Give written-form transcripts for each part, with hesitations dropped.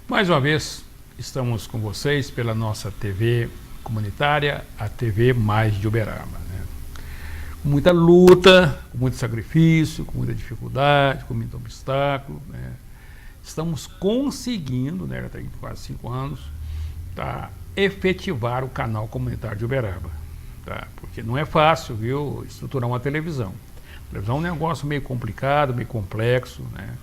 Mais uma vez, estamos com vocês pela nossa TV comunitária, a TV Mais de Uberaba, né? Com muita luta, com muito sacrifício, com muita dificuldade, com muito obstáculo, né? Estamos conseguindo, né, já tem quase 5 anos, tá, efetivar o canal comunitário de Uberaba, tá? Porque não é fácil, viu, estruturar uma televisão. A televisão é um negócio meio complicado, meio complexo, né?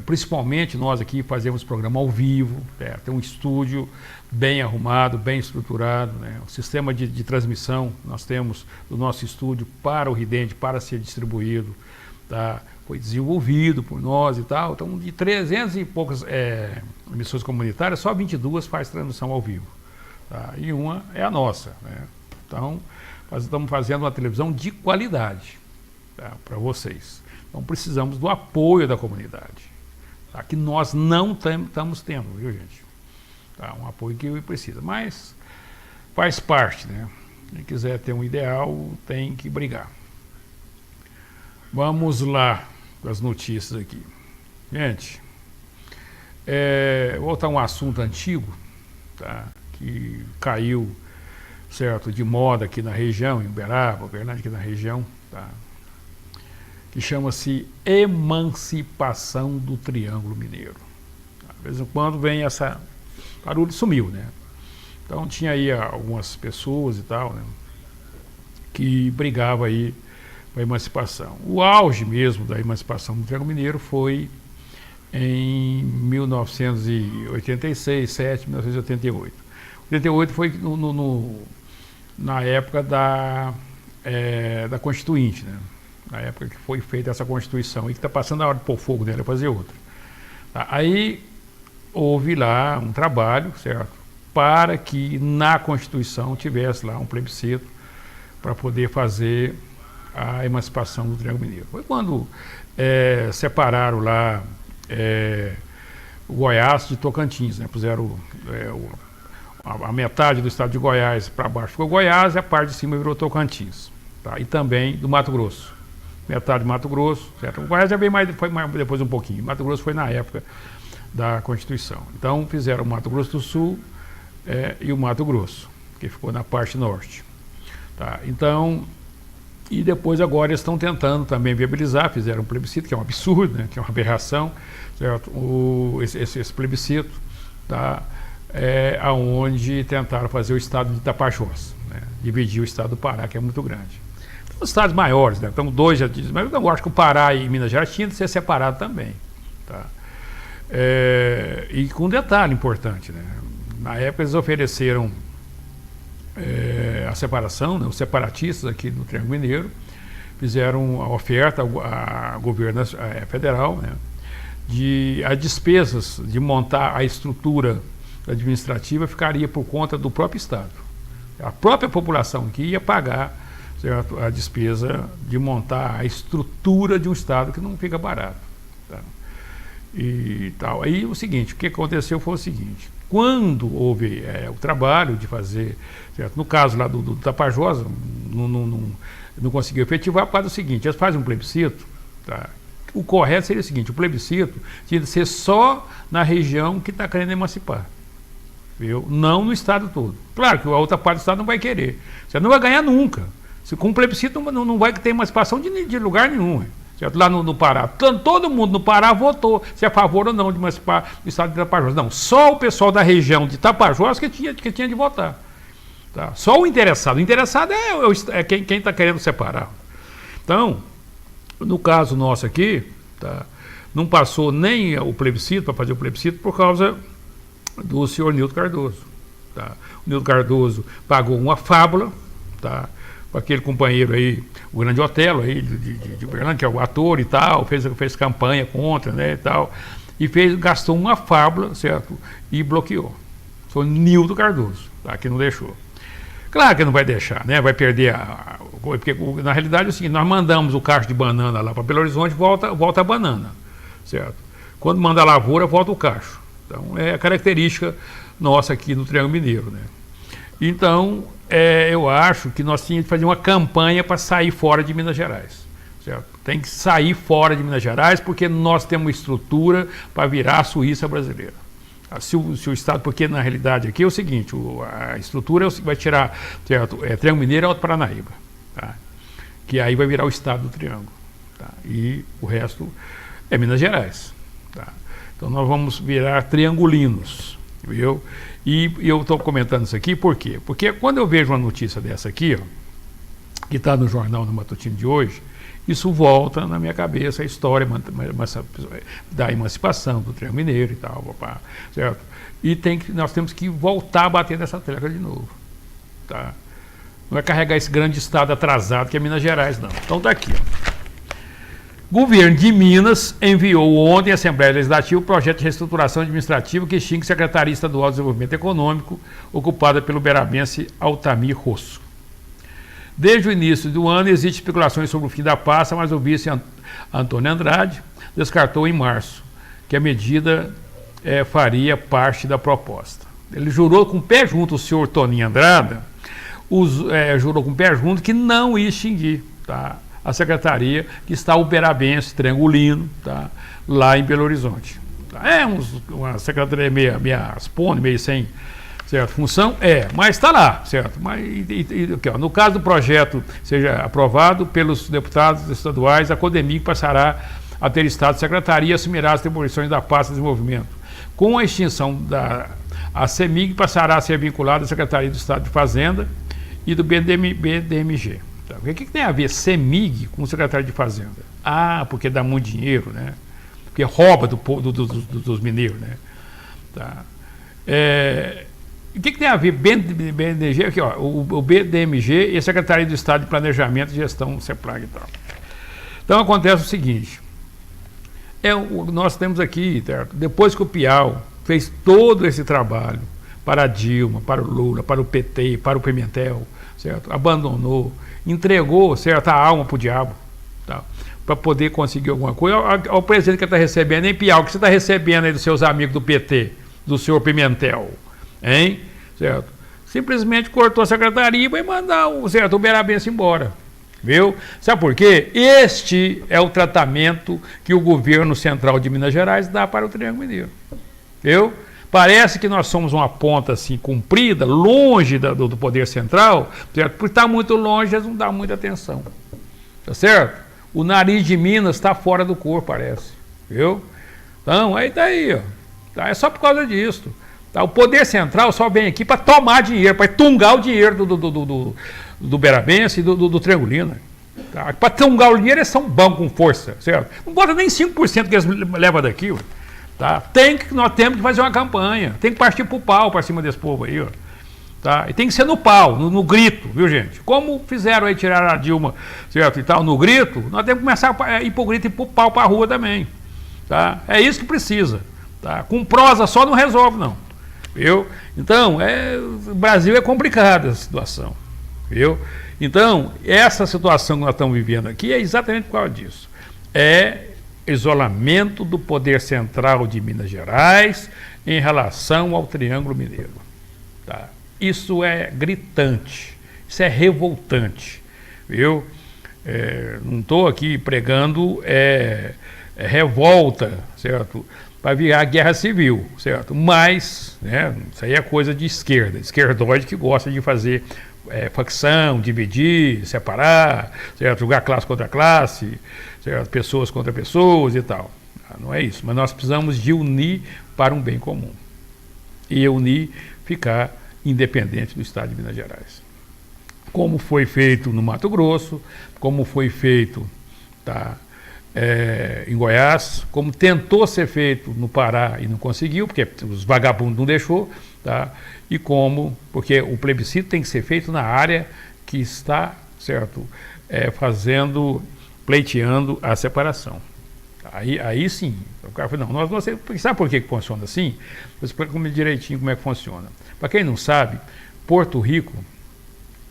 Principalmente nós aqui fazemos programa ao vivo, tem um estúdio bem arrumado, bem estruturado, né? O sistema de transmissão nós temos do nosso estúdio para o Ridente, para ser distribuído, tá? Foi desenvolvido por nós e tal. Então, de 300 e poucas emissoras comunitárias, só 22 faz transmissão ao vivo, tá? E uma é a nossa, né? Então, nós estamos fazendo uma televisão de qualidade, tá, para vocês. Então precisamos do apoio da comunidade, tá, que nós não estamos tendo, viu, gente? Tá, um apoio que precisa, mas faz parte, né? Quem quiser ter um ideal tem que brigar. Vamos lá com as notícias aqui. Gente, vou voltar a um assunto antigo, tá, que caiu, certo, de moda aqui na região, em Uberaba, Uberlândia, aqui na região, tá, que chama-se emancipação do Triângulo Mineiro. De vez em quando vem essa barulho, sumiu, né? Então tinha aí algumas pessoas e tal, né, que brigavam aí com a emancipação. O auge mesmo da emancipação do Triângulo Mineiro foi em 1986, 7, 1988. 88 foi na época da Constituinte, né? Na época que foi feita essa Constituição, e que está passando a hora de pôr fogo nela e fazer outra. Tá? Aí houve lá um trabalho, certo, para que na Constituição tivesse lá um plebiscito para poder fazer a emancipação do Triângulo Mineiro. Foi quando separaram lá o Goiás de Tocantins, né? Puseram a metade do estado de Goiás para baixo ficou Goiás e a parte de cima virou Tocantins, tá? E também do Mato Grosso. Metade do Mato Grosso, certo? O Goiás já veio foi mais depois um pouquinho. Mato Grosso foi na época da Constituição. Então fizeram o Mato Grosso do Sul e o Mato Grosso, que ficou na parte norte. Tá? Então, e depois agora eles estão tentando também viabilizar, fizeram um plebiscito, que é um absurdo, né? Que é uma aberração, certo? Esse plebiscito, tá? Aonde tentaram fazer o estado de Tapajós, né? Dividir o estado do Pará, que é muito grande. Os estados maiores, né? Então, dois já dizem, mas eu acho que o Pará e Minas Gerais tinham de ser separados também, tá? E com um detalhe importante, né? Na época eles ofereceram a separação, né? Os separatistas aqui no Triângulo Mineiro fizeram a oferta ao governo federal, né? As despesas de montar a estrutura administrativa ficaria por conta do próprio estado. A própria população que ia pagar, certo, a despesa de montar a estrutura de um estado, que não fica barato, tá? E tal. Aí o seguinte, o que aconteceu foi o seguinte: quando houve o trabalho de fazer, certo, no caso lá do Tapajós, não conseguiu efetivar por causa do seguinte: eles fazem um plebiscito, tá? O correto seria o seguinte: o plebiscito tinha de ser só na região que está querendo emancipar, viu? Não no estado todo. Claro que a outra parte do estado não vai querer, você não vai ganhar nunca. Com o plebiscito não vai ter emancipação de lugar nenhum, certo? Lá no Pará, todo mundo no Pará votou se é a favor ou não de emancipar o estado de Tapajós. Não, só o pessoal da região de Tapajós que tinha de votar, tá? Só o interessado. O interessado é quem está querendo separar. Então, no caso nosso aqui, tá, não passou nem o plebiscito, para fazer o plebiscito, por causa do senhor Nildo Cardoso, tá? O Nildo Cardoso pagou uma fábula, tá, com aquele companheiro aí, o Grande Otelo aí de Uberlândia, que é o ator e tal, fez campanha contra, né, e tal, e gastou uma fábula, certo, e bloqueou. Foi Nildo Cardoso, tá, que não deixou. Claro que não vai deixar, né, vai perder porque na realidade é o seguinte: nós mandamos o cacho de banana lá para Belo Horizonte, volta a banana, certo? Quando manda a lavoura, volta o cacho. Então é a característica nossa aqui no Triângulo Mineiro, né? Então, eu acho que nós tínhamos que fazer uma campanha para sair fora de Minas Gerais, certo? Tem que sair fora de Minas Gerais, porque nós temos uma estrutura para virar a Suíça brasileira. Se o Estado, porque na realidade aqui é o seguinte, a estrutura vai tirar, certo? Triângulo Mineiro e Alto Paranaíba, tá? Que aí vai virar o Estado do Triângulo, tá? E o resto é Minas Gerais, tá? Então nós vamos virar triangulinos, viu? E eu estou comentando isso aqui por quê? Porque quando eu vejo uma notícia dessa aqui, ó, que está no jornal no matutino de hoje, isso volta na minha cabeça a história da emancipação do Triângulo Mineiro e tal, certo? E nós temos que voltar a bater nessa tecla de novo, tá? Não é carregar esse grande estado atrasado que é Minas Gerais, não. Então tá aqui, ó. Governo de Minas enviou ontem à Assembleia Legislativa o projeto de reestruturação administrativa que extingue a Secretaria Estadual de Desenvolvimento Econômico, ocupada pelo uberabense Altamir Rosso. Desde o início do ano, existem especulações sobre o fim da pasta, mas o vice Antônio Andrade descartou em março que a medida faria parte da proposta. Ele jurou com o pé junto, o senhor Toninho Andrade, jurou com o pé junto que não ia extinguir, tá, a secretaria que está uberabense, triangulino, tá, lá em Belo Horizonte. É uma secretaria meia aspone, meio sem certo? Função mas está lá, certo? Mas, aqui, ó, no caso do projeto seja aprovado pelos deputados estaduais, a CODEMIG passará a ter estado de secretaria e assumirá as atribuições da pasta de desenvolvimento. Com a extinção a CEMIG passará a ser vinculada à Secretaria do Estado de Fazenda e do BDMG. Tá? O que tem a ver CEMIG com o secretário de Fazenda? Porque dá muito dinheiro, né? Porque rouba dos mineiros, né? Tá. O que tem a ver BDMG? Aqui, ó, o BDMG e a Secretaria do Estado de Planejamento e Gestão, CEPLAG e tal. Então acontece o seguinte, nós temos aqui, certo? Depois que o Piau fez todo esse trabalho para a Dilma, para o Lula, para o PT, para o Pimentel, certo? Abandonou, entregou, certo, a alma para o diabo, tá? Para poder conseguir alguma coisa. Ao presidente que está recebendo, hein, Piau, que você está recebendo aí dos seus amigos do PT, do senhor Pimentel, hein? Certo? Simplesmente cortou a secretaria e vai mandar o uberabense embora. Viu? Sabe por quê? Este é o tratamento que o governo central de Minas Gerais dá para o Triângulo Mineiro. Viu? Parece que nós somos uma ponta assim comprida, longe do poder central, certo? Por estar muito longe, eles não dão muita atenção. Tá certo? O nariz de Minas está fora do corpo, parece. Viu? Então, aí tá aí, ó. Tá? É só por causa disso. Tá? O poder central só vem aqui para tomar dinheiro, para tungar o dinheiro do uberabense e do triangulino. Tá? Para tungar o dinheiro, eles são bons com força, certo? Não bota nem 5% que eles levam daqui. Ó. Tá? Nós temos que fazer uma campanha, tem que partir pro pau para cima desse povo aí. Ó. Tá? E tem que ser no pau, no grito, viu, gente? Como fizeram aí, tiraram a Dilma, certo, e tal, no grito, nós temos que começar a ir pro grito e pro pau para a rua também. Tá? É isso que precisa. Tá? Com prosa só não resolve, não. Viu? Então, o Brasil é complicada a situação. Viu? Então, essa situação que nós estamos vivendo aqui é exatamente por causa disso. É isolamento do poder central de Minas Gerais em relação ao Triângulo Mineiro. Tá? Isso é gritante, isso é revoltante. Viu? Não estou aqui pregando revolta, certo? Para virar guerra civil, certo? Mas, né, isso aí é coisa de esquerda, esquerdoide que gosta de fazer facção, dividir, separar, certo? Jogar classe contra classe, certo? Pessoas contra pessoas e tal. Não é isso, mas nós precisamos de unir para um bem comum. E unir, ficar independente do Estado de Minas Gerais. Como foi feito no Mato Grosso, como foi feito, tá, em Goiás, como tentou ser feito no Pará e não conseguiu, porque os vagabundos não deixou, tá? E porque o plebiscito tem que ser feito na área que está, certo, pleiteando a separação. Aí sim, o cara falou, não, sabe por que funciona assim? Vou explicar direitinho como é que funciona. Para quem não sabe, Porto Rico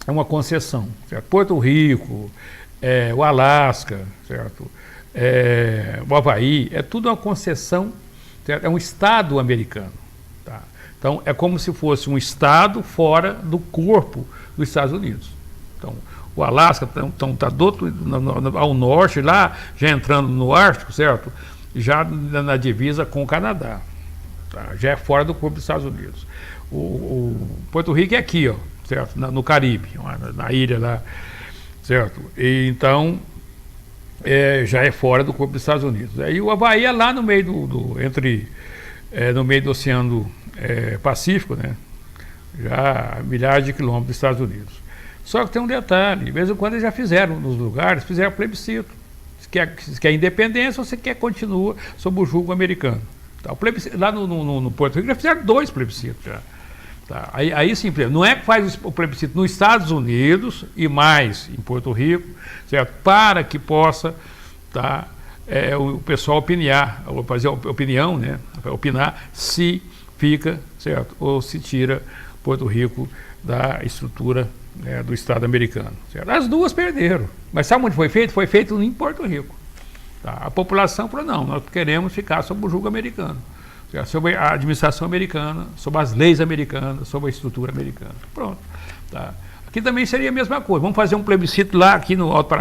é uma concessão, certo? Porto Rico, o Alasca, certo? O Havaí, é tudo uma concessão, certo? É um estado americano. Tá? Então, é como se fosse um estado fora do corpo dos Estados Unidos. Então, o Alasca está ao norte, lá, já entrando no Ártico, certo? Já na divisa com o Canadá. tá? Já é fora do clube dos Estados Unidos. O Porto Rico é aqui, ó, certo? No Caribe, na ilha lá, certo? E, então, já é fora do clube dos Estados Unidos. Aí o Havaí é lá no meio no meio do Oceano Pacífico, né? Já a milhares de quilômetros dos Estados Unidos. Só que tem um detalhe, de vez em quando eles já fizeram nos lugares, fizeram plebiscito. Se quer independência ou se quer continua sob o jugo americano. Tá? O plebiscito, lá no Porto Rico já fizeram 2 plebiscitos já. Tá? Aí sim, não é que faz o plebiscito nos Estados Unidos e mais em Porto Rico, certo? Para que possa, tá, o pessoal opinar, fazer opinião, né? Opinar se fica, certo? Ou se tira Porto Rico da estrutura, né, do Estado americano. Certo? As duas perderam. Mas sabe onde foi feito? Foi feito em Porto Rico. Tá? A população falou, não, nós queremos ficar sob o jugo americano. Sobre a administração americana, sobre as leis americanas, sobre a estrutura americana. Pronto. Tá? Aqui também seria a mesma coisa. Vamos fazer um plebiscito lá, aqui no Alto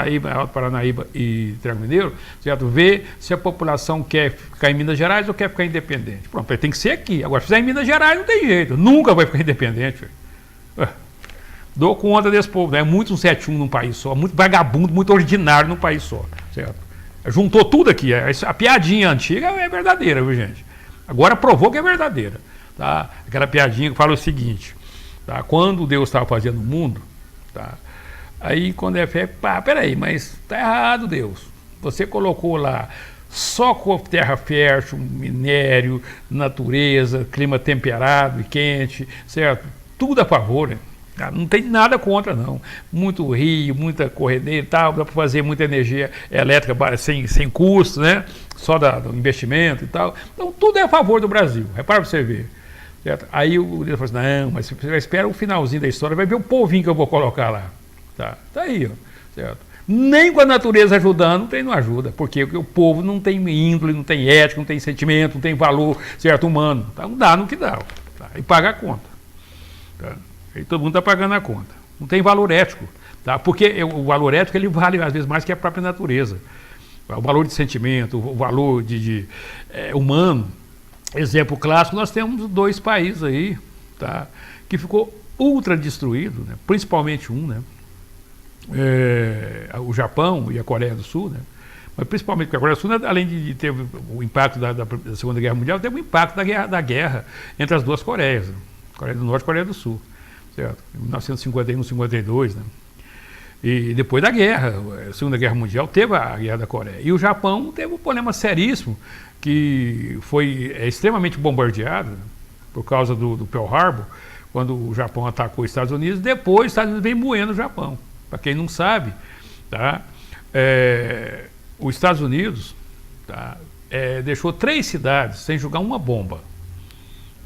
Paranaíba e Triângulo Mineiro, certo? Ver se a população quer ficar em Minas Gerais ou quer ficar independente. Pronto, tem que ser aqui. Agora, se fizer em Minas Gerais, não tem jeito. Nunca vai ficar independente. Dou conta desse povo. É muito um 71 num país só, muito vagabundo, muito ordinário num país só. Certo? Juntou tudo aqui. A piadinha antiga é verdadeira, viu, gente? Agora provou que é verdadeira. Tá? Aquela piadinha que fala o seguinte, tá? Quando Deus estava fazendo o mundo, tá? Aí quando é fé, peraí, mas está errado, Deus. Você colocou lá só com terra fértil, minério, natureza, clima temperado e quente, certo? Tudo a favor, né? Não tem nada contra, não. Muito rio, muita corredeira e tal, dá para fazer muita energia elétrica sem custo, né? Só do investimento e tal. Então, tudo é a favor do Brasil. Repara para você ver. Certo? Aí o Deus falou assim, não, mas você espera o finalzinho da história, vai ver o povinho que eu vou colocar lá. Tá aí, ó. Certo? Nem com a natureza ajudando, não ajuda. Porque o povo não tem índole, não tem ética, não tem sentimento, não tem valor, certo, humano. Então, dá no que dá. Tá? E paga a conta. Tá? E todo mundo está pagando a conta. Não tem valor ético. Tá? Porque o valor ético ele vale, às vezes, mais que a própria natureza. O valor de sentimento, o valor humano. Exemplo clássico, nós temos 2 países aí, tá? Que ficou ultra destruído, né? Principalmente um, né? O Japão e a Coreia do Sul, né? Mas principalmente porque a Coreia do Sul, além de ter o impacto da Segunda Guerra Mundial, teve o impacto da guerra entre as 2 Coreias, né? Coreia do Norte e Coreia do Sul. Certo? Em 1951, 52, né? E depois da guerra, a Segunda Guerra Mundial, teve a Guerra da Coreia. E o Japão teve um problema seríssimo, que foi extremamente bombardeado, né? Por causa do Pearl Harbor, quando o Japão atacou os Estados Unidos. Depois os Estados Unidos vem moendo o Japão. Para quem não sabe, tá? Os Estados Unidos, tá? Deixou 3 cidades sem jogar uma bomba.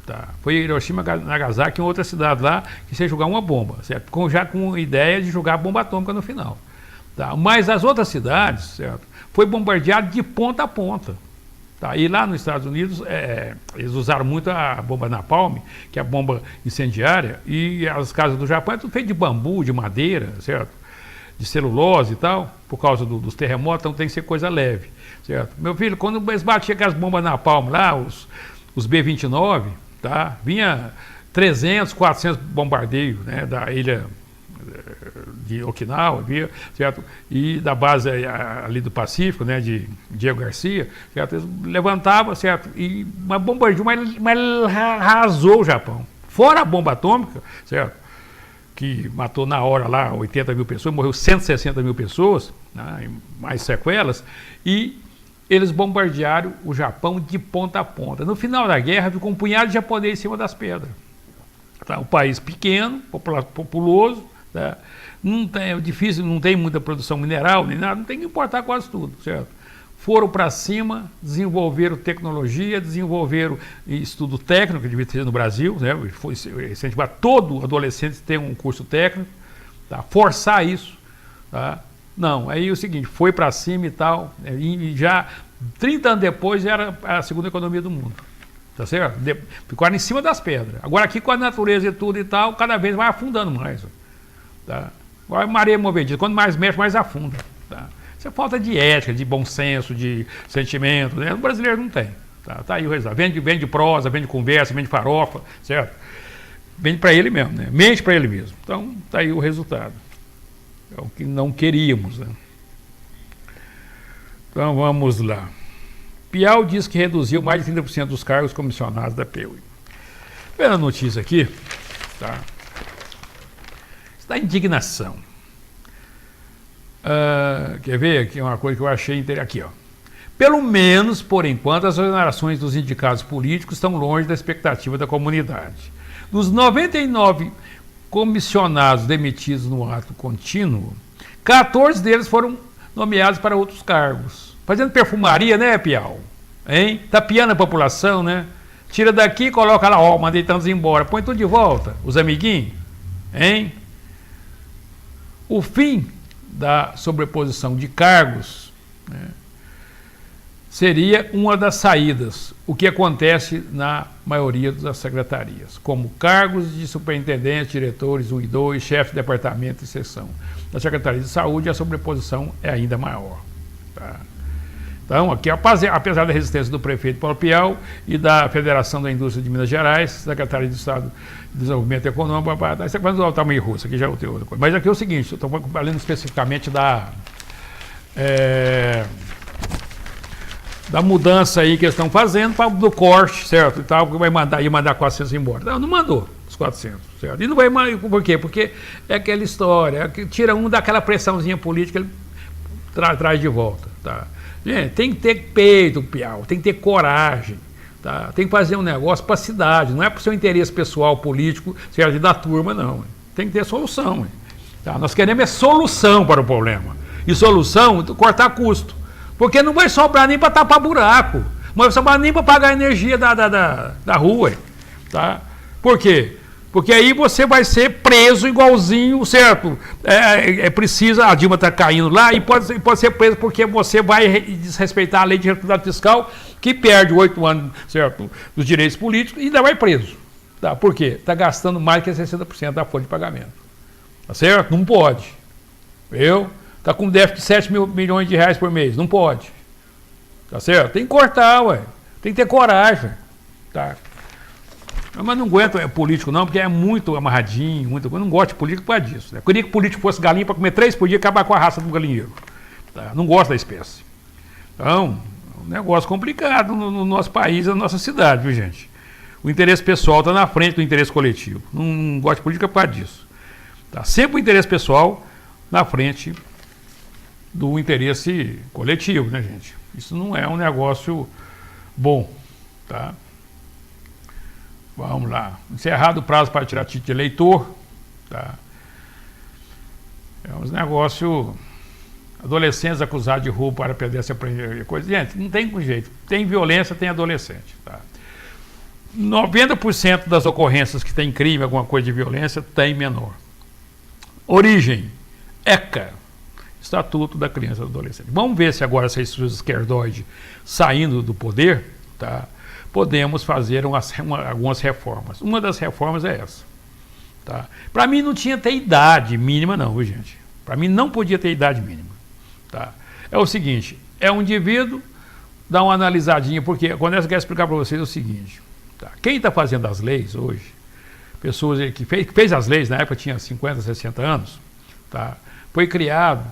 Tá. Foi Hiroshima, Nagasaki em outra cidade lá, que sem jogar uma bomba, certo? Já com a ideia de jogar bomba atômica no final. Tá. Mas as outras cidades, certo? Foi bombardeado de ponta a ponta. Tá. E lá nos Estados Unidos, eles usaram muito a bomba napalm, que é a bomba incendiária, e as casas do Japão é tudo feito de bambu, de madeira, certo? De celulose e tal, por causa dos terremotos, então tem que ser coisa leve, certo? Meu filho, quando eles batiam aquelas bombas napalm lá, os B-29, tá? Vinha 300, 400 bombardeios, né, da ilha de Okinawa, certo? E da base ali do Pacífico, né, de Diego Garcia, certo? Eles levantavam, certo? E uma bombardeio, mas arrasou o Japão. Fora a bomba atômica, certo? Que matou na hora lá 80 mil pessoas, morreu 160 mil pessoas, né, mais sequelas, e eles bombardearam o Japão de ponta a ponta. No final da guerra, ficou um punhado de japonês em cima das pedras. Tá? Um país pequeno, populoso, tá? É difícil, não tem muita produção mineral, nem nada, não tem que importar quase tudo, certo? Foram para cima, desenvolveram tecnologia, desenvolveram estudo técnico, que devia ter no Brasil, né? Foi incentivar todo adolescente a ter um curso técnico, tá? Forçar isso, tá? Não, aí é o seguinte, foi para cima e tal, e já 30 anos depois era a segunda economia do mundo, tá certo? Ficaram em cima das pedras. Agora aqui com a natureza e tudo e tal, cada vez vai afundando mais, tá? Agora maré movediça, quando mais mexe, mais afunda, tá? Isso é falta de ética, de bom senso, de sentimento, né? O brasileiro não tem, Tá aí o resultado. Vende prosa, vende conversa, vende farofa, certo? Vende para ele mesmo, né? Mente para ele mesmo. Então, tá aí o resultado. É o que não queríamos, né? Então, vamos lá. Piau diz que reduziu mais de 30% dos cargos comissionados da PEUI. Pela notícia aqui, tá? Está indignação. Quer ver? Aqui é uma coisa que eu achei interessante. Aqui, ó. Pelo menos, por enquanto, as exonerações dos indicados políticos estão longe da expectativa da comunidade. Dos 99 comissionados demitidos no ato contínuo, 14 deles foram nomeados para outros cargos. Fazendo perfumaria, né, Piau? Hein? Tapeando a população, né? Tira daqui e coloca lá, ó, mandei tantos embora. Põe tudo de volta, os amiguinhos. Hein? O fim da sobreposição de cargos, né, seria uma das saídas, o que acontece na maioria das secretarias, como cargos de superintendentes, diretores 1 e 2, chefe de departamento e seção. Na Secretaria de Saúde, a sobreposição é ainda maior. Tá? Então, aqui, apesar da resistência do prefeito Paulo Piau e da Federação da Indústria de Minas Gerais, Secretaria de Estado de Desenvolvimento Econômico, isso aqui vai voltar meio russo, aqui já é outra coisa. Mas aqui é o seguinte, eu estou falando especificamente da mudança aí que eles estão fazendo, do corte, certo? E tal, que vai mandar 400 embora. Não mandou os 400, certo? E não vai mais, por quê? Porque é aquela história, que tira um daquela pressãozinha política, ele traz de volta, tá? Gente, tem que ter peito, Piau, tem que ter coragem, tá? Tem que fazer um negócio para a cidade, não é para o seu interesse pessoal, político, certo? E da turma, não. Tem que ter solução, tá? Nós queremos solução para o problema. E solução, cortar custo. Porque não vai sobrar nem para tapar buraco. Não vai sobrar nem para pagar a energia da rua. Tá? Por quê? Porque aí você vai ser preso igualzinho, certo? Precisa, a Dilma está caindo lá e pode ser preso porque você vai desrespeitar a lei de responsabilidade fiscal, que perde 8 anos, certo, dos direitos políticos e ainda vai preso. Tá? Por quê? Está gastando mais que 60% da folha de pagamento. Tá certo? Não pode. Viu? Está com déficit de 7 milhões de reais por mês. Não pode. Tá certo? Tem que cortar, ué. Tem que ter coragem. Tá? Mas não aguento político não, porque é muito amarradinho. Eu não gosto de político por causa disso. Né? Eu queria que o político fosse galinha para comer 3 por dia e acabar com a raça do galinheiro. Tá? Não gosto da espécie. Então, é um negócio complicado no nosso país, na nossa cidade, viu, gente? O interesse pessoal está na frente do interesse coletivo. Não gosto de política por causa disso. Tá? Sempre o interesse pessoal na frente do interesse coletivo, né, gente? Isso não é um negócio bom, tá? Vamos lá. Encerrado o prazo para tirar título de eleitor, tá? É uns negócios... Adolescentes acusados de roubo para pedestre aprender coisa. Gente, não tem jeito. Tem violência, tem adolescente, tá? 90% das ocorrências que tem crime, alguma coisa de violência, tem menor. Origem, ECA, Estatuto da Criança e do Adolescente. Vamos ver se agora, se esse esquerdoide saindo do poder, tá, podemos fazer algumas reformas. Uma das reformas é essa. Tá? Para mim não tinha ter idade mínima não, viu, gente? Para mim não podia ter idade mínima. Tá? É o seguinte, é um indivíduo, dá uma analisadinha, porque quando eu quero explicar para vocês é o seguinte, tá? Quem está fazendo as leis hoje, pessoas que fez as leis, na época tinha 50, 60 anos, tá? Foi criado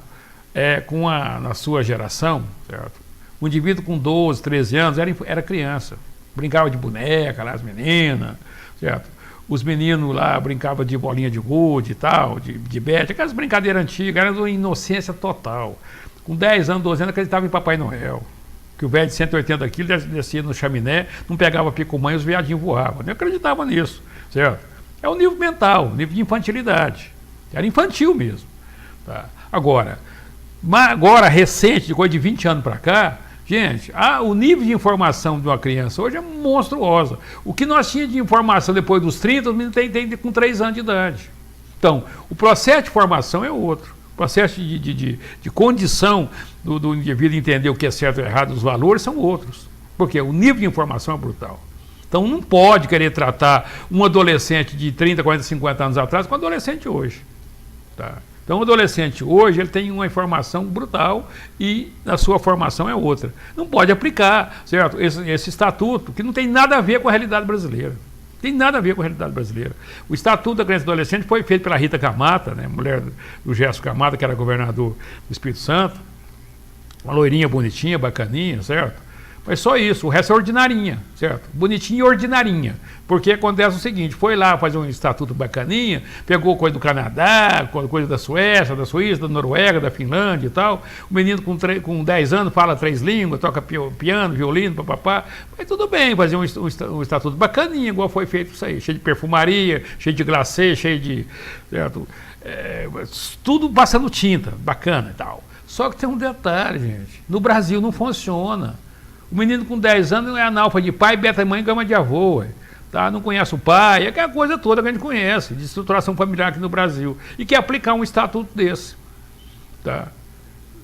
na sua geração, certo? Um indivíduo com 12, 13 anos era criança, brincava de boneca lá, as meninas, certo? Os meninos lá brincavam de bolinha de gude e tal, de bete, aquelas brincadeiras antigas, era uma inocência total. Com 10 anos, 12 anos, acreditava em Papai Noel. Que o velho de 180 quilos descia no chaminé, não pegava pico-mãe, os viadinhos voavam. Eu acreditava nisso, certo? É o nível mental, o nível de infantilidade. Era infantil mesmo. Tá? Agora, recente, de coisa de 20 anos para cá, gente, o nível de informação de uma criança hoje é monstruosa. O que nós tínhamos de informação depois dos 30, os meninos têm com 3 anos de idade. Então, o processo de formação é outro. O processo de condição do indivíduo entender o que é certo e errado, os valores são outros. Porque o nível de informação é brutal. Então, não pode querer tratar um adolescente de 30, 40, 50 anos atrás com um adolescente hoje. Tá? Então o adolescente hoje ele tem uma informação brutal e a sua formação é outra. Não pode aplicar, certo? Esse estatuto que não tem nada a ver com a realidade brasileira. Tem nada a ver com a realidade brasileira. O Estatuto da Criança e do Adolescente foi feito pela Rita Camata, né, mulher do Gerson Camata, que era governador do Espírito Santo. Uma loirinha bonitinha, bacaninha, certo? Mas só isso, o resto é ordinarinha, certo? Bonitinha e ordinarinha. Porque acontece o seguinte, foi lá fazer um estatuto bacaninha, pegou coisa do Canadá, coisa da Suécia, da Suíça, da Noruega, da Finlândia e tal. O menino com 10 anos fala 3 línguas, toca piano, violino, papapá. Mas tudo bem fazer um estatuto bacaninha, igual foi feito isso aí. Cheio de perfumaria, cheio de glacê, cheio de... Certo? Tudo passando tinta, bacana e tal. Só que tem um detalhe, gente. No Brasil não funciona. O menino com 10 anos é analfa de pai, beta mãe, gama de avô. Tá? Não conhece o pai, é aquela coisa toda que a gente conhece, de estruturação familiar aqui no Brasil. E quer aplicar um estatuto desse. Tá?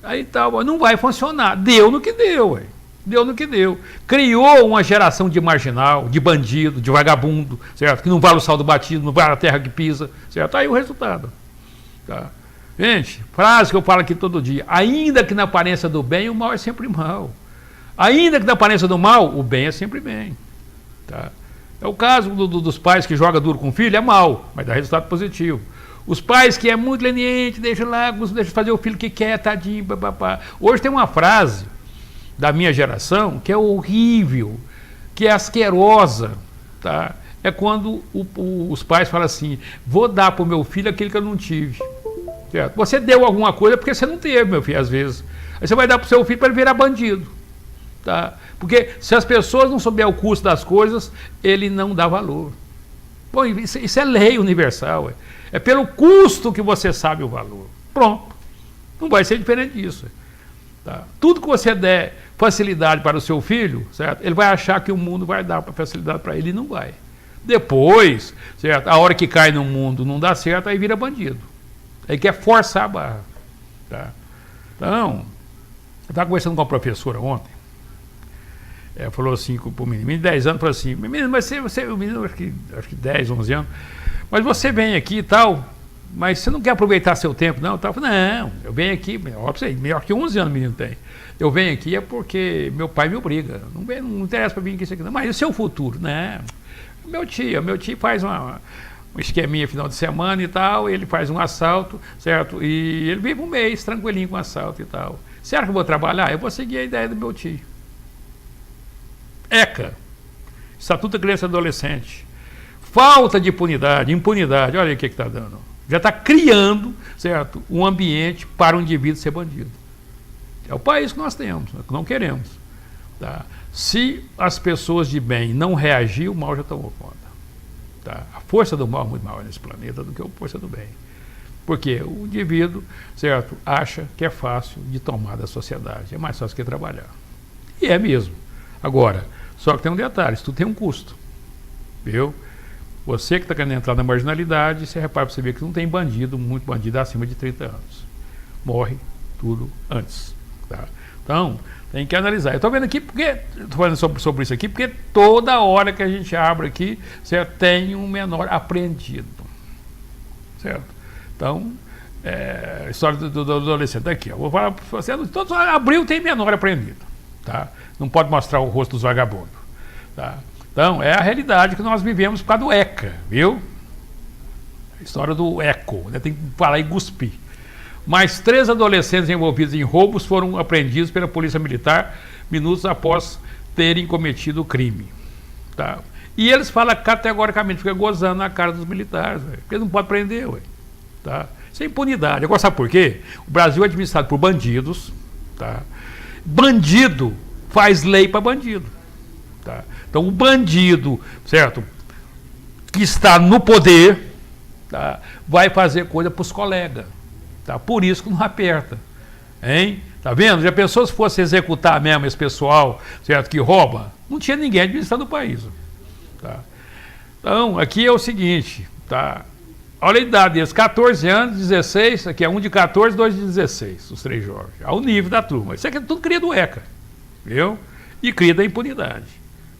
Aí tá, não vai funcionar. Deu no que deu, ué. Deu no que deu. Criou uma geração de marginal, de bandido, de vagabundo, certo? Que não vale o sal do batido, não vale a terra que pisa. Certo? Aí o resultado. Tá? Gente, frase que eu falo aqui todo dia. Ainda que na aparência do bem, o mal é sempre mal. Ainda que na aparência do mal, o bem é sempre bem. Tá? É o caso dos pais que jogam duro com o filho, é mal, mas dá resultado positivo. Os pais que é muito leniente, deixa lá, deixa fazer o filho que quer, tadinho, papapá. Hoje tem uma frase da minha geração que é horrível, que é asquerosa. Tá? É quando os pais falam assim, vou dar para o meu filho aquilo que eu não tive. Certo? Você deu alguma coisa porque você não teve, meu filho, às vezes. Aí você vai dar para o seu filho para ele virar bandido. Tá? Porque se as pessoas não souberem o custo das coisas, ele não dá valor. Bom, isso é lei universal. É pelo custo que você sabe o valor. Pronto. Não vai ser diferente disso. Tá? Tudo que você der facilidade para o seu filho, certo? Ele vai achar que o mundo vai dar facilidade para ele e não vai. Depois, certo? A hora que cai no mundo não dá certo, aí vira bandido. Aí quer forçar a barra. Tá? Então, eu estava conversando com uma professora ontem. Falou assim para o menino de 10 anos, falou assim, menino, mas você o menino acho que 10, 11 anos, mas você vem aqui e tal, mas você não quer aproveitar seu tempo, não? Eu falei, não, eu venho aqui, óbvio, melhor que 11 anos o menino tem. Eu venho aqui é porque meu pai me obriga, não interessa para vir aqui isso aqui, não. Mas e o seu futuro? Não, meu tio faz um esqueminha final de semana e tal, ele faz um assalto, certo? E ele vive um mês tranquilinho com assalto e tal. Será que eu vou trabalhar? Eu vou seguir a ideia do meu tio. ECA, Estatuto da Criança e Adolescente. Falta de impunidade, olha aí o que está dando. Já está criando, certo, um ambiente para o indivíduo ser bandido. É o país que nós temos, que não queremos. Tá? Se as pessoas de bem não reagir, o mal já tomou conta. Tá? A força do mal é muito maior nesse planeta do que a força do bem. Porque o indivíduo, certo, acha que é fácil de tomar da sociedade. É mais fácil que trabalhar. E é mesmo. Agora, só que tem um detalhe, isso tudo tem um custo. Viu? Você que está querendo entrar na marginalidade, você repara para você ver que não tem bandido, muito bandido acima de 30 anos. Morre tudo antes. Tá? Então, tem que analisar. Eu estou vendo aqui, estou falando sobre isso aqui, porque toda hora que a gente abre aqui, certo, tem um menor apreendido. Certo? Então, a história do adolescente aqui. Eu vou falar para você, todos abril tem menor apreendido. Tá? Não pode mostrar o rosto dos vagabundos. Tá? Então, é a realidade que nós vivemos por causa do ECA, viu? A história do ECO, né? Tem que falar e cuspir. Mais 3 adolescentes envolvidos em roubos foram apreendidos pela Polícia Militar minutos após terem cometido o crime. Tá? E eles falam categoricamente, fica gozando na cara dos militares, véio, porque não pode prender, ué. Tá? Isso é impunidade. Agora, sabe por quê? O Brasil é administrado por bandidos, tá? Bandido faz lei para bandido. Tá? Então o bandido, certo, que está no poder, tá, vai fazer coisa para os colegas. Tá? Por isso que não aperta. Hein? Tá vendo? Já pensou se fosse executar mesmo esse pessoal, certo, que rouba? Não tinha ninguém administrando o país. Tá? Então, aqui é o seguinte, tá? Olha a idade deles, 14 anos, 16, aqui é um de 14, dois de 16, os 3 jovens. Ao nível da turma. Isso aqui é tudo cria do ECA, viu? E cria da impunidade.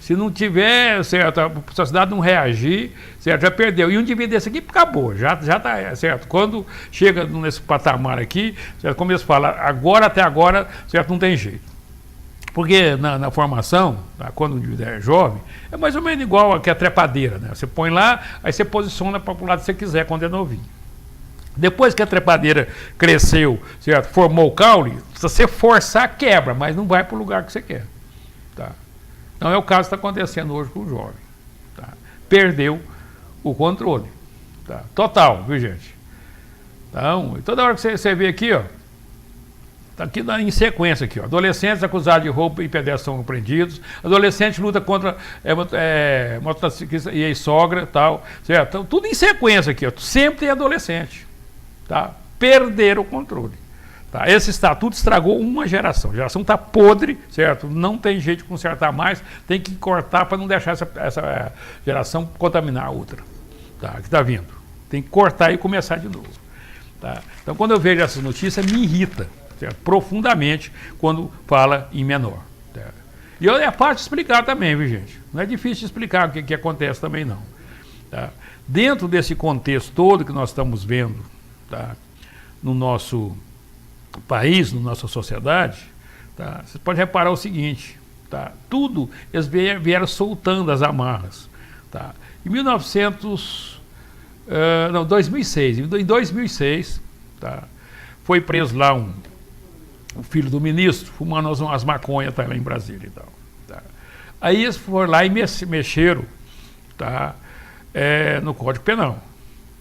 Se não tiver, certo, a sociedade não reagir, certo, já perdeu. E um indivíduo desse aqui acabou, já está, certo. Quando chega nesse patamar aqui, certo, como eles falam, agora até agora, certo, não tem jeito. Porque na formação, tá, quando o indivíduo é jovem, é mais ou menos igual a que a trepadeira, né? Você põe lá, aí você posiciona para o lado que você quiser quando é novinho. Depois que a trepadeira cresceu, certo, formou o caule, se você forçar, quebra, mas não vai para o lugar que você quer. Tá? Então é o caso que está acontecendo hoje com o jovem. Tá? Perdeu o controle. Tá? Total, viu, gente? Então, toda hora que você vê aqui, ó, tá aqui em sequência aqui, ó. Adolescentes acusados de roubo e pedestres são apreendidos. Adolescente luta contra motociclista e ex-sogra, tal, certo? Então, tudo em sequência aqui, ó. Sempre tem adolescente, tá? Perderam o controle. Tá? Esse estatuto estragou uma geração. A geração está podre, certo? Não tem jeito de consertar mais, tem que cortar para não deixar essa geração contaminar a outra, tá? Que está vindo. Tem que cortar e começar de novo. Tá? Então, quando eu vejo essas notícias, me irrita, certo? Profundamente quando fala em menor. Tá? E é fácil de explicar também, viu, gente? Não é difícil de explicar o que acontece também, não. Tá? Dentro desse contexto todo que nós estamos vendo, tá, no nosso país, na nossa sociedade, tá, você pode reparar o seguinte, tá, tudo eles vieram soltando as amarras. Tá? Em 2006, em 2006, tá, foi preso lá o filho do ministro, fumando umas maconhas, tá, lá em Brasília e tal. Tá? Aí eles foram lá e mexeram, tá, no Código Penal.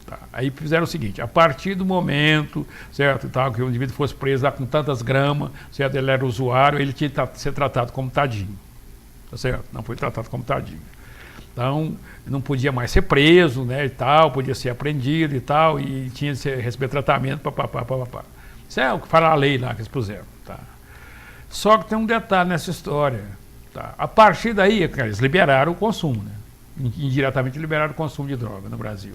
Tá. Aí fizeram o seguinte, a partir do momento, certo, tal, que o indivíduo fosse preso lá com tantas gramas, certo, ele era usuário, ele tinha que ser tratado como tadinho. Tá certo? Não foi tratado como tadinho. Então, não podia mais ser preso, né, e tal, podia ser apreendido e tal, e tinha que receber tratamento, papapá. Isso é o que fala a lei lá que eles puseram. Tá? Só que tem um detalhe nessa história. Tá? A partir daí, eles liberaram o consumo, né? Indiretamente liberaram o consumo de droga no Brasil.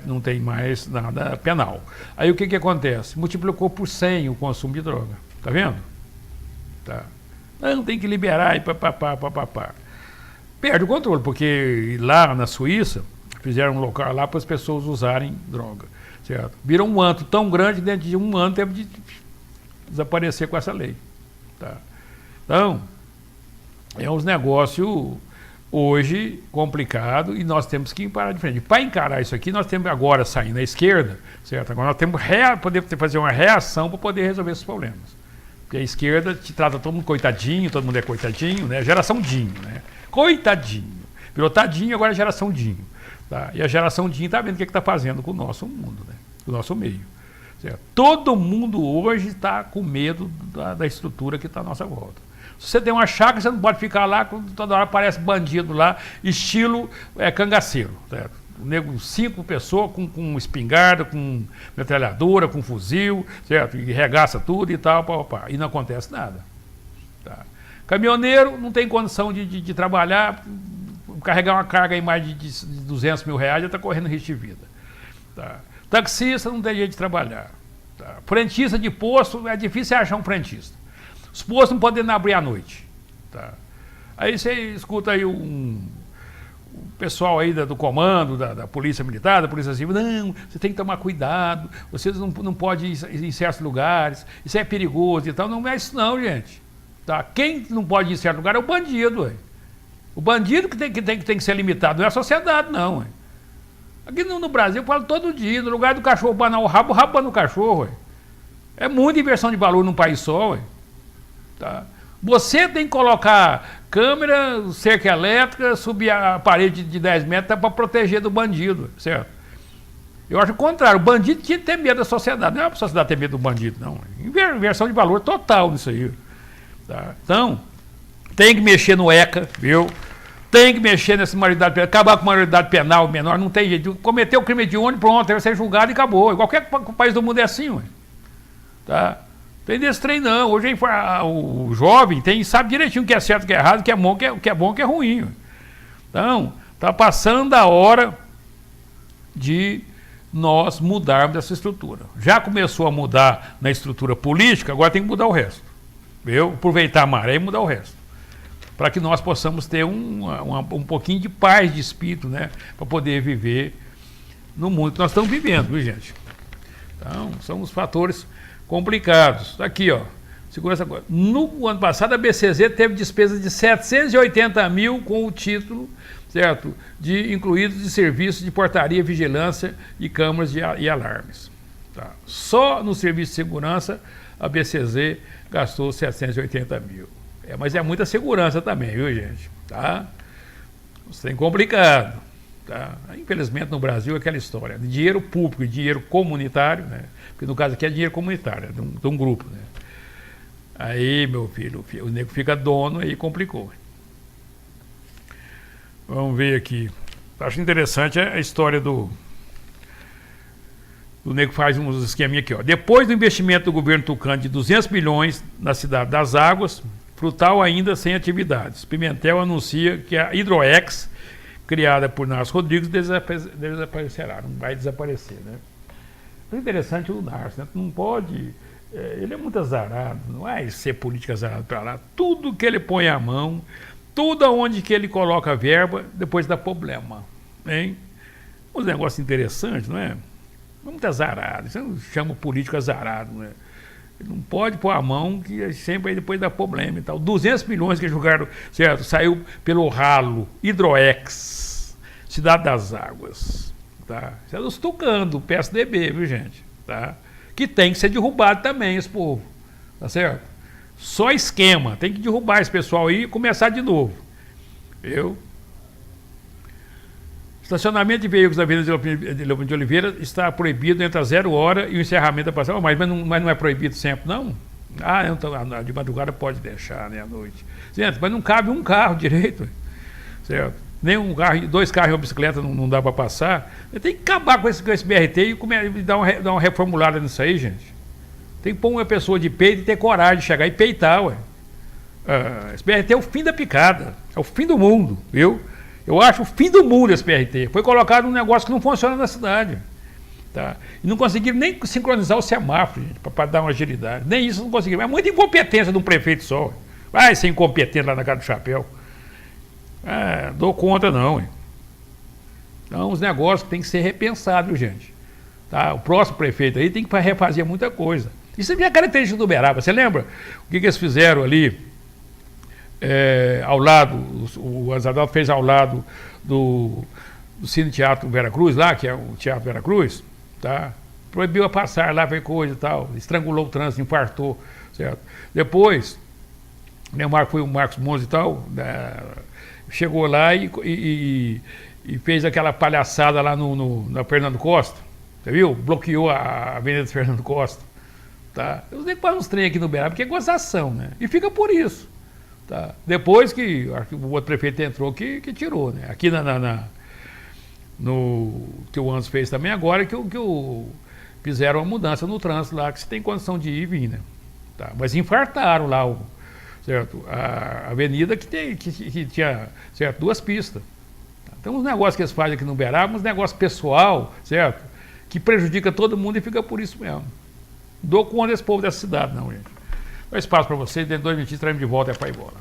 Não tem mais nada penal. Aí o que acontece? Multiplicou por 100 o consumo de droga. Tá vendo? Tá. Não, tem que liberar e papapá. Perde o controle, porque lá na Suíça fizeram um local lá para as pessoas usarem droga. Certo? Virou um antro tão grande, dentro de um ano teve de desaparecer com essa lei. Tá? Então, é uns negócios hoje complicado e nós temos que parar de frente. Para encarar isso aqui, nós temos agora saindo à esquerda, certo? Agora nós temos que fazer uma reação para poder resolver esses problemas. Porque a esquerda te trata todo mundo coitadinho, todo mundo é coitadinho, né? Geração Dinho, né? Coitadinho. Virou tadinho, agora é geração Dinho. Tá? E a geração Dinho está vendo o que está fazendo com o nosso mundo, né? Com o nosso meio. Certo? Todo mundo hoje está com medo da estrutura que está à nossa volta. Se você tem uma chácara, você não pode ficar lá, toda hora aparece bandido lá, estilo cangaceiro. Certo? 5 pessoas com espingarda, com metralhadora, com fuzil, certo? E regaça tudo e tal, e não acontece nada. Tá? Caminhoneiro não tem condição de trabalhar, carregar uma carga em mais de 200 mil reais, já está correndo risco de vida. Tá? Taxista não tem jeito de trabalhar. Tá? Frentista de posto, é difícil achar um frentista. Os postos não podem abrir à noite. Tá? Aí você escuta aí o pessoal aí do comando, da Polícia Militar, da Polícia Civil, não, você tem que tomar cuidado, vocês não podem ir em certos lugares, isso é perigoso e tal. Não é isso não, gente. Tá? Quem não pode ir em certo lugar é o bandido. Ué. O bandido que tem que ser limitado, não é a sociedade, não. Ué. Aqui no Brasil eu falo todo dia, no lugar do cachorro banar o rabo bana o cachorro. Ué. É muita inversão de valor num país só. Ué. Tá? Você tem que colocar câmera, cerca elétrica, subir a parede de 10 metros para proteger do bandido, certo? Eu acho o contrário, o bandido tinha que ter medo da sociedade, não é a sociedade ter medo do bandido, não. Inversão de valor total nisso aí. Tá? Então, tem que mexer no ECA, viu? Tem que mexer nessa maioridade penal, acabar com a maioridade penal menor, não tem jeito. Cometeu o crime de ônibus, pronto, vai ser julgado e acabou. Em qualquer país do mundo é assim, ué. Tá? Tem desse trem não. Hoje o jovem sabe direitinho o que é certo, o que é errado, o que é bom, o que é bom, o que é ruim. Então, está passando a hora de nós mudarmos essa estrutura. Já começou a mudar na estrutura política, agora tem que mudar o resto. Viu? Aproveitar a maré e mudar o resto. para que nós possamos ter um pouquinho de paz de espírito, né? Para poder viver no mundo que nós estamos vivendo, viu, gente? Então, são os fatores complicados. Tá aqui, ó. Segurança. No ano passado, a BCZ teve despesas de 780 mil com o título, certo, de incluídos de serviços de portaria, vigilância e câmaras e alarmes. Tá. Só no serviço de segurança, a BCZ gastou 780 mil. Mas é muita segurança também, viu, gente? Tá? Isso é complicado. Tá? Infelizmente, no Brasil, é aquela história de dinheiro público e dinheiro comunitário, né? Porque no caso aqui é dinheiro comunitário, de um grupo, né? Aí, meu filho, o nego fica dono, aí complicou. Vamos ver aqui. Acho interessante a história do nego que faz uns esqueminha aqui, ó. Depois do investimento do governo tucano de 200 milhões na cidade das Águas, Frutal ainda sem atividades. Pimentel anuncia que a Hidroex, criada por Narcio Rodrigues, desaparecerá, não vai desaparecer, né? É interessante o Narcio, né? Não pode... ele é muito azarado, não vai ser política azarado para lá. Tudo que ele põe a mão, tudo onde que ele coloca a verba, depois dá problema, hein? Um negócio interessante, não é? Muito azarado, isso eu chamo político azarado, né? Ele não pode pôr a mão, que sempre aí depois dá problema e tal. 200 milhões que jogaram, certo? Saiu pelo ralo, Hidroex, Cidade das Águas, tá? Isso é dos tucanos, do PSDB, viu, gente? Tá? Que tem que ser derrubado também, esse povo, tá certo? Só esquema, tem que derrubar esse pessoal aí e começar de novo. Estacionamento de veículos na Avenida de Leopoldo de Oliveira está proibido entre a 0 hora e o encerramento da passagem. Mas não é proibido sempre, não? Então, de madrugada pode deixar, né, à noite. Gente, mas não cabe um carro direito, certo? Nem um carro, 2 carros e uma bicicleta não dá para passar. Tem que acabar com esse BRT e dar uma reformulada nisso aí, gente. Tem que pôr uma pessoa de peito e ter coragem de chegar e peitar, ué. Esse BRT é o fim da picada, é o fim do mundo, viu? Eu acho o fim do mundo esse BRT. Foi colocado um negócio que não funciona na cidade. Tá? E não conseguiram nem sincronizar o semáforo, gente, para dar uma agilidade. Nem isso não conseguiram. É muita incompetência de um prefeito só. Vai ser incompetente lá na casa do chapéu. Dou conta não. Hein? Então, os negócios têm que ser repensados, gente. Tá? O próximo prefeito aí tem que refazer muita coisa. Isso é a característica do Uberaba. Você lembra o que eles fizeram ali? Ao lado, o Azadalto fez ao lado do Cine Teatro Veracruz, lá, que é o Teatro Veracruz, tá? Proibiu a passar lá, fez coisa e tal, estrangulou o trânsito, infartou, certo? Depois, foi o Marcos Monza e tal, chegou lá e fez aquela palhaçada lá na Fernando Costa, você viu? Bloqueou a Avenida Fernando Costa, tá? Eu tenho que pôr uns trem aqui no Uberaba, porque é gozação, né? E fica por isso. Tá. Depois que o outro prefeito entrou, que tirou, né? Aqui no que o Andes fez também agora, que fizeram uma mudança no trânsito lá, que você tem condição de ir e vir, né? Tá. Mas infartaram lá certo? A avenida que tinha, certo? 2 pistas. Tá. Então os negócios que eles fazem aqui no Uberaba, uns negócios pessoal, certo? Que prejudica todo mundo e fica por isso mesmo. Dou conta desse povo dessa cidade, não, gente. Dá espaço para vocês, dentro de 2 minutos estaremos de volta para ir embora.